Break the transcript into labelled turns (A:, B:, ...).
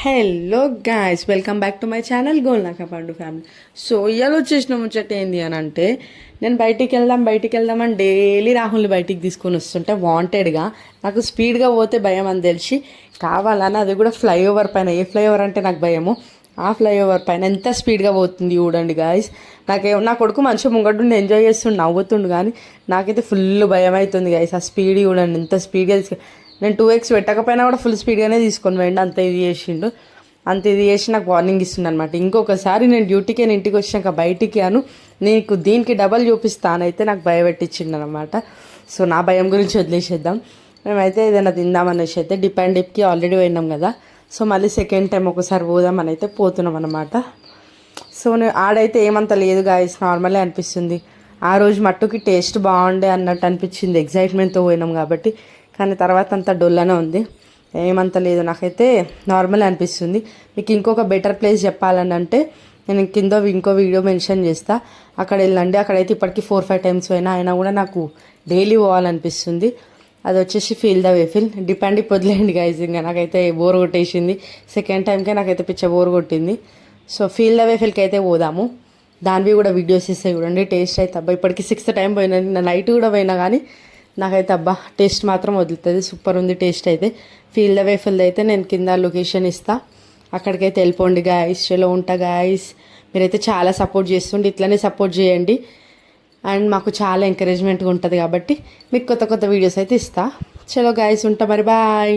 A: Hello guys, welcome back to my channel Golnaka పండు family. So ఇవాళ వచ్చేసిన ముచ్చట ఏంది అని అంటే, నేను బయటికి వెళ్దాం అని డైలీ రాహుల్ని బయటికి తీసుకొని వస్తుంటే వాంటెడ్గా నాకు స్పీడ్గా పోతే భయం అని తెలిసి కావాలని, అది కూడా ఫ్లైఓవర్ పైన. ఏ ఫ్లైఓవర్ అంటే నాకు భయము, ఆ ఫ్లైఓవర్ పైన ఎంత స్పీడ్గా పోతుంది చూడండి గాయస్. నా కొడుకు మంచిగా ముంగడుండి ఎంజాయ్ చేస్తుండు, నవ్వుతుండు, కానీ నాకైతే ఫుల్ భయం అవుతుంది గాయస్. ఆ స్పీడ్ చూడండి ఎంత స్పీడ్గా నేను 2x పెట్టకపోయినా కూడా ఫుల్ స్పీడ్గానే తీసుకొని పోయిండు. అంత ఇది చేసిండు, అంత ఇది చేసి నాకు వార్నింగ్ ఇస్తుండ అనమాట. ఇంకొకసారి నేను డ్యూటీకి ఇంటికి వచ్చినాక బయటికి నీకు దీనికి డబల్ చూపిస్తానైతే నాకు భయపెట్టించిండు అనమాట. సో నా భయం గురించి వదిలేసేద్దాం. మేమైతే ఏదైనా తిందామనేసి అయితే డిప్కి ఆల్రెడీ పోయినాం కదా. సో మళ్ళీ సెకండ్ టైం ఒకసారి పోదామని అయితే పోతున్నాం అనమాట. సో ఆడైతే ఏమంత లేదు గాయస్, నార్మలే అనిపిస్తుంది. ఆ రోజు మట్టుకి టేస్ట్ బాగుండే అన్నట్టు అనిపించింది, ఎగ్జైట్మెంట్తో పోయినాం కాబట్టి. కానీ తర్వాత అంతా డొల్లనే ఉంది, ఏమంత లేదు. నాకైతే నార్మల్ అనిపిస్తుంది. మీకు ఇంకొక బెటర్ ప్లేస్ చెప్పాలని అంటే నేను కింద ఇంకో వీడియో మెన్షన్ చేస్తా, అక్కడ వెళ్ళండి. అక్కడైతే ఇప్పటికీ 4-5 టైమ్స్ అయినా కూడా నాకు డైలీ పోవాలనిపిస్తుంది. అది వచ్చేసి ఫీల్ ద వేఫిల్. డిపెండ్ వదిలేయండి గైజ్, ఇంకా నాకైతే బోర్ కొట్టేసింది. సెకండ్ టైంకే నాకైతే పిచ్చ బోర్ కొట్టింది. సో ఫీల్ ద వేఫిల్కి అయితే పోదాము. దానివి కూడా వీడియోస్ ఇస్తాయి చూడండి. టేస్ట్ అయితే అబ్బా, ఇప్పటికి 6th టైం పోయినా, నా నైట్ కూడా పోయినా కానీ నాకైతే అబ్బా టేస్ట్ మాత్రం వదులుతుంది. సూపర్ ఉంది టేస్ట్ అయితే. ఫీల్ ద వేఫిల్ అయితే నేను కింద లొకేషన్ ఇస్తా, అక్కడికైతే వెళ్ళిపోండి గాయస్. చలో ఉంటా గాయస్. మీరైతే చాలా సపోర్ట్ చేస్తుండే, ఇట్లనే సపోర్ట్ చేయండి. అండ్ మాకు చాలా ఎంకరేజ్మెంట్గా ఉంటుంది కాబట్టి మీకు కొత్త కొత్త వీడియోస్ అయితే ఇస్తా. చలో గాయస్, ఉంటా మరి, బాయ్.